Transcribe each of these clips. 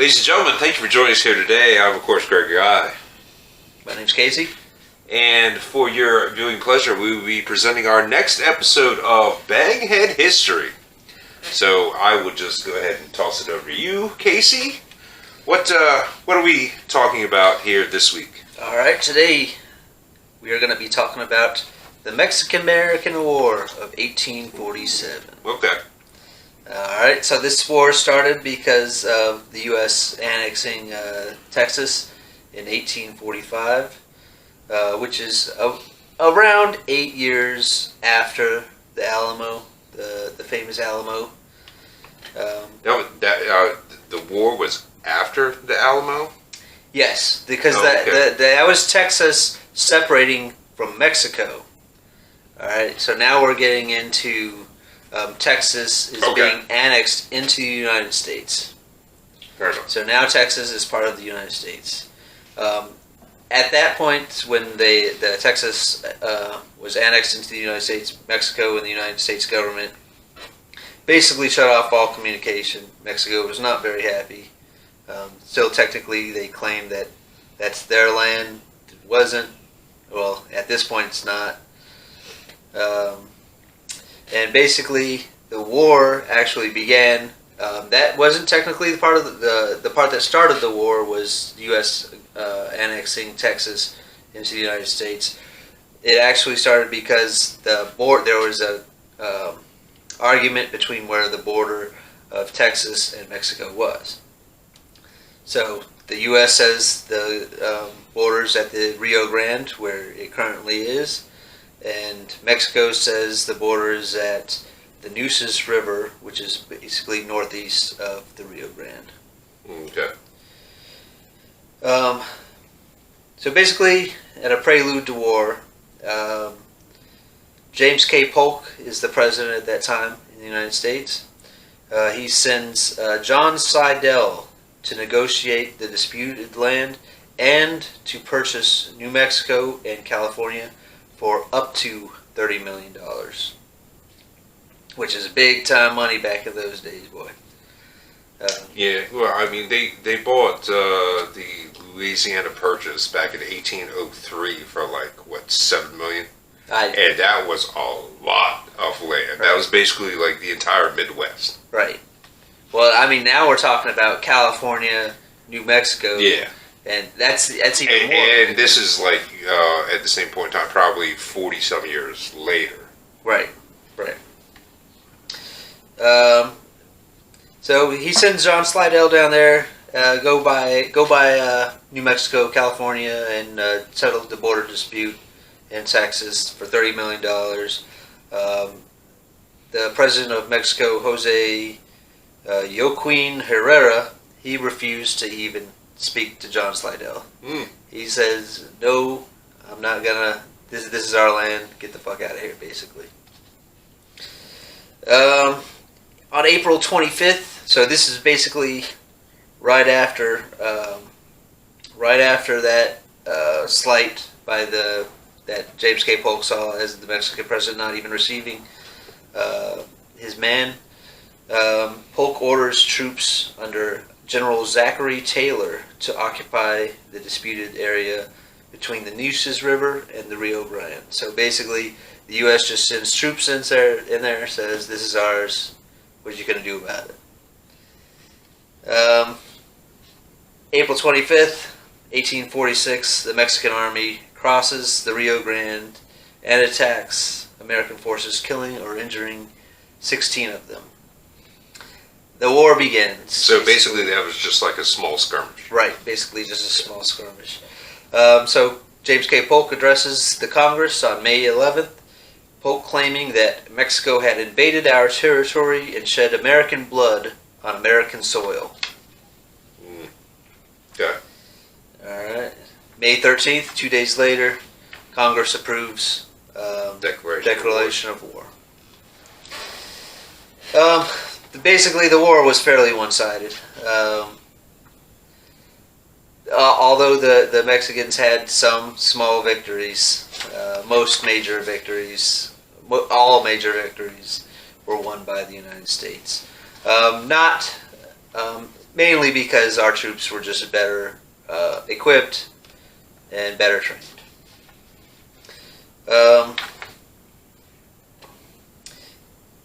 Ladies and gentlemen, thank you for joining us here today. I'm, of course, Gregory I. My name's Casey. And for your viewing pleasure, we will be presenting our next episode of Baghead History. So I would just go ahead and toss it over to you, Casey. What are we talking about here this week? All right, today we are going to be talking about the Mexican-American War of 1847. Okay. All right, so this war started because of the U.S. annexing Texas in 1845, which is around 8 years after the Alamo, the famous Alamo. The war was after the Alamo? Yes, because that was Texas separating from Mexico. All right, so now we're getting into Texas is being annexed into the United States. Fair enough. So now Texas is part of the United States. At that point, when the Texas was annexed into the United States, Mexico and the United States government basically shut off all communication. Mexico was not very happy. Still, technically, they claim that that's their land. It wasn't. Well, at this point, it's not. And basically, the war actually began. That wasn't technically the part of the part that started the war was the U.S. Annexing Texas into the United States. It actually started because there was a argument between where the border of Texas and Mexico was. So the U.S. says the border's at the Rio Grande, where it currently is. And Mexico says the border is at the Nueces River, which is basically northeast of the Rio Grande. Okay. So basically, at a prelude to war, James K. Polk is the president at that time in the United States. He sends John Slidell to negotiate the disputed land and to purchase New Mexico and California for up to $30 million, which is big time money back in those days, boy. Yeah, well, I mean, they bought the Louisiana Purchase back in 1803 for $7 million? And that was a lot of land. Right. That was basically like the entire Midwest. Right. Well, I mean, now we're talking about California, New Mexico. Yeah. And that's even more. And this is at the same point in time, probably 40-some years later. Right. So he sends John Slidell down there, go by New Mexico, California, and settle the border dispute in Texas for $30 million. The president of Mexico, Jose Joaquin Herrera, he refused to even speak to John Slidell. He says, "No, I'm not gonna. This is our land. Get the fuck out of here." Basically, on April 25th. So this is basically right after that slight by that James K. Polk saw as the Mexican president not even receiving his man. Polk orders troops under General Zachary Taylor to occupy the disputed area between the Nueces River and the Rio Grande. So basically, the U.S. just sends troops in there, says, "This is ours. What are you going to do about it?" April 25th, 1846, the Mexican army crosses the Rio Grande and attacks American forces, killing or injuring 16 of them. The war begins. So basically that was just like a small skirmish. Right, basically just a small skirmish. So James K. Polk addresses the Congress on May 11th, Polk claiming that Mexico had invaded our territory and shed American blood on American soil. Okay. Alright. May 13th, 2 days later, Congress approves Declaration of War. Basically, the war was fairly one-sided. Although the Mexicans had some small victories, most major victories, all major victories were won by the United States. Not mainly because our troops were just better equipped and better trained.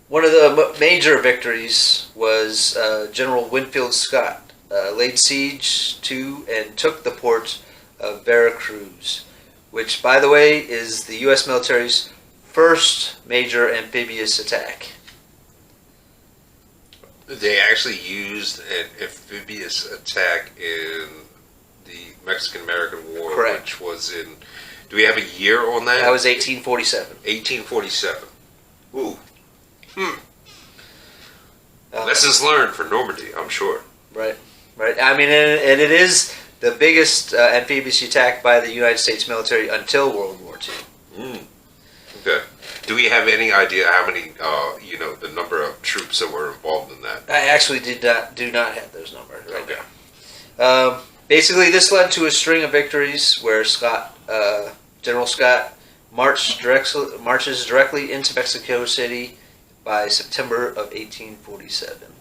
One of the major victories was General Winfield Scott laid siege to and took the port of Veracruz, which, by the way, is the U.S. military's first major amphibious attack. They actually used an amphibious attack in the Mexican-American War, Correct. Which was in... Do we have a year on that? That was 1847. 1847. Ooh. Lessons learned for Normandy, I'm sure. Right. I mean, and it is the biggest amphibious attack by the United States military until World War II. Okay. Do we have any idea how many, the number of troops that were involved in that? I actually do not have those numbers right now. Basically, this led to a string of victories where General Scott marches directly into Mexico City by September of 1847.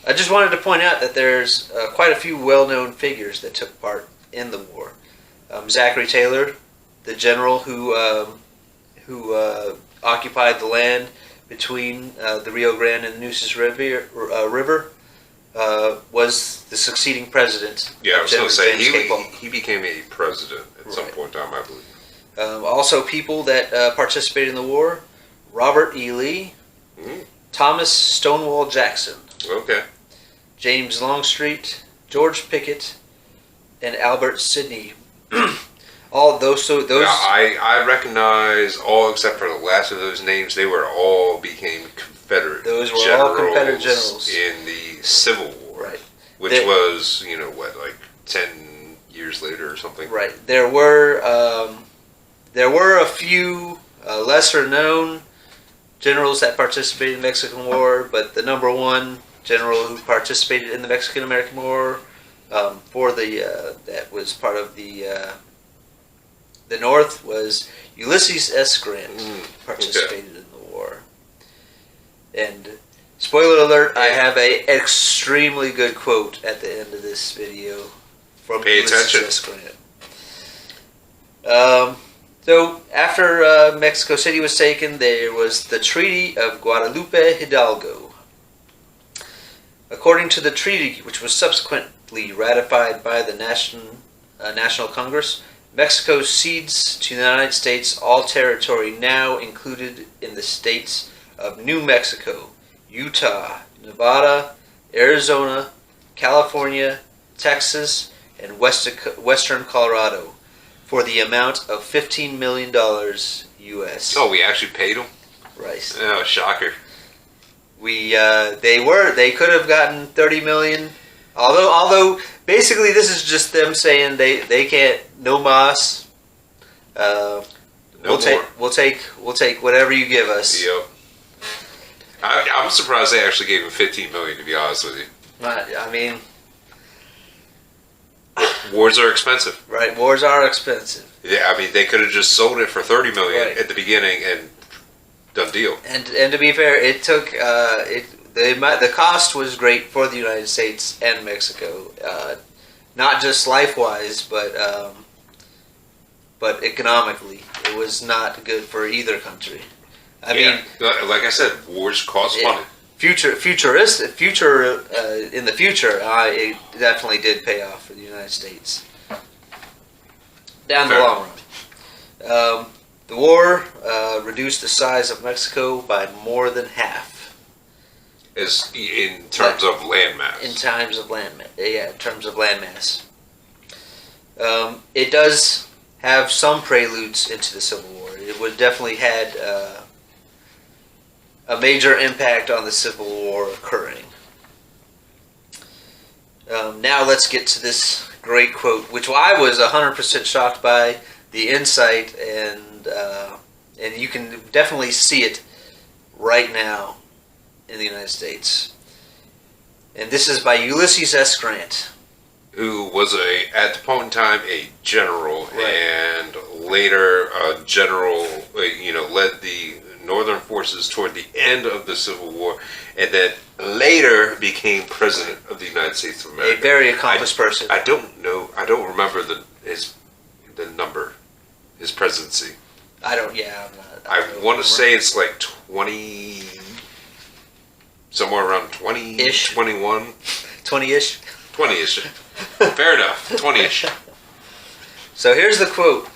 I just wanted to point out that there's quite a few well-known figures that took part in the war. Zachary Taylor, the general who occupied the land between the Rio Grande and the Nueces River, was the succeeding president. Yeah, I was going to say, he became a president at some point in time, I believe. Also, people that participated in the war: Robert E. Lee, Thomas Stonewall Jackson, James Longstreet, George Pickett, and Albert Sidney. All those. So those. Yeah, I recognize all except for the last of those names. They all became Confederate. Those were all Confederate generals in the Civil War, right? Which was like 10 years later or something. Right. There were a few lesser known generals that participated in the Mexican War, but the number one general who participated in the Mexican-American War that was part of the North was Ulysses S. Grant. Participated in the war. And spoiler alert, I have a extremely good quote at the end of this video from Ulysses S. Grant. So after Mexico City was taken, there was the Treaty of Guadalupe Hidalgo. According to the treaty, which was subsequently ratified by the National Congress, Mexico cedes to the United States all territory now included in the states of New Mexico, Utah, Nevada, Arizona, California, Texas, and Western Colorado for the amount of $15 million U.S. Oh, we actually paid them? Right. Oh, shocker. They could have gotten $30 million. Although basically this is just them saying they can't, no mas. We'll take whatever you give us. Yep. I'm surprised they actually gave him $15 million, to be honest with you. I mean, wars are expensive. Right, wars are expensive. Yeah, I mean they could have just sold it for $30 million at the beginning and done deal. And to be fair, it took the cost was great for the United States and Mexico, not just life-wise, but economically, it was not good for either country. I mean, like I said, wars cost money. In the future, it definitely did pay off for the United States. Down the long run. The war reduced the size of Mexico by more than half. In terms of landmass. In terms of landmass. It does have some preludes into the Civil War. It would definitely had a major impact on the Civil War occurring. Now let's get to this great quote, which I was 100% shocked by the insight, and you can definitely see it right now in the United States. And this is by Ulysses S. Grant, who was at the point in time a general, and later a general, led the Northern forces toward the end of the Civil War, and then later became president of the United States of America. A very accomplished person. I don't know. I don't remember the number, his presidency. I don't. Yeah, I'm not. I want to say it's like 20, somewhere around 20-ish, 21. 20-ish? 20-ish. Fair enough. 20-ish. So here's the quote.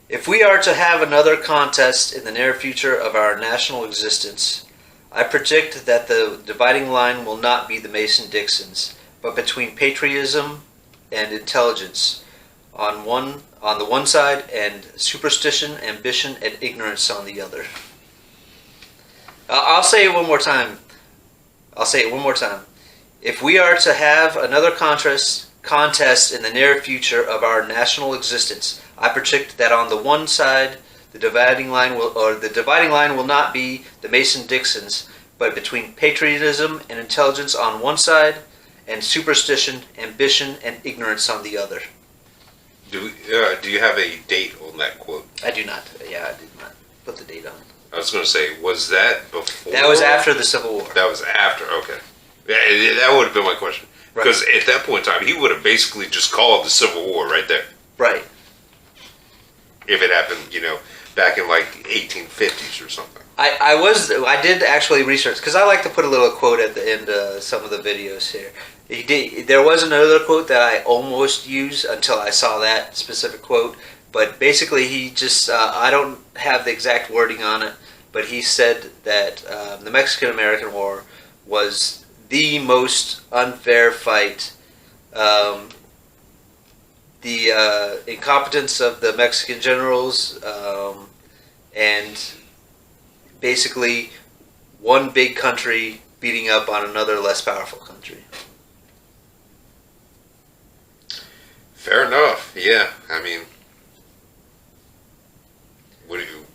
If we are to have another contest in the near future of our national existence, I predict that the dividing line will not be the Mason-Dixons, but between patriotism and intelligence on the one side, and superstition, ambition, and ignorance on the other. I'll say it one more time. If we are to have another contest in the near future of our national existence, I predict that on the one side, the dividing line will not be the Mason-Dixons, but between patriotism and intelligence on one side, and superstition, ambition, and ignorance on the other. Do you have a date on that quote? I do not. Yeah, I did not put the date on. I was going to say, was that before? That was after the Civil War. That was after, okay. Yeah, that would have been my question. Because at that point in time, he would have basically just called the Civil War right there. Right. If it happened, back in like 1850s or something. I did actually research, because I like to put a little quote at the end of some of the videos here. There was another quote that I almost used until I saw that specific quote, but basically he just, I don't have the exact wording on it, but he said that the Mexican-American War was the most unfair fight. The incompetence of the Mexican generals, and basically one big country beating up on another less powerful country. Fair enough. Yeah, I mean, what do you?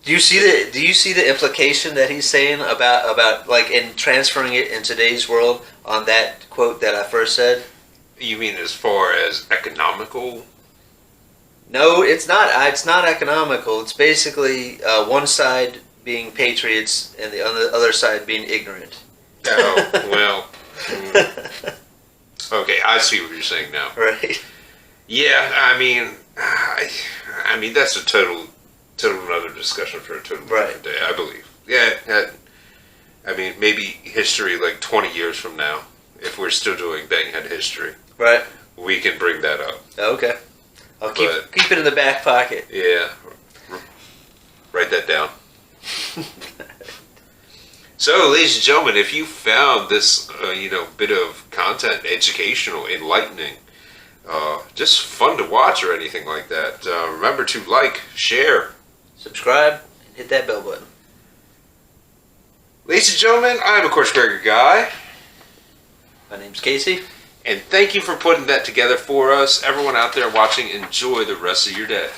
Do you see the implication that he's saying about like in transferring it in today's world on that quote that I first said? You mean as far as economical? No, it's not. It's not economical. It's basically one side being patriots and the other side being ignorant. Oh well. Okay, I see what you're saying now. Right. Yeah, I mean that's a total another discussion for a total different day, I believe. Yeah, I mean maybe history like 20 years from now, if we're still doing Banghead history. Right. We can bring that up. Okay. I'll keep it in the back pocket. Yeah. Write that down. So, ladies and gentlemen, if you found this, bit of content educational, enlightening, just fun to watch or anything like that, remember to like, share, subscribe, and hit that bell button. Ladies and gentlemen, I'm, of course, Gregor Guy. My name's Casey. And thank you for putting that together for us. Everyone out there watching, enjoy the rest of your day.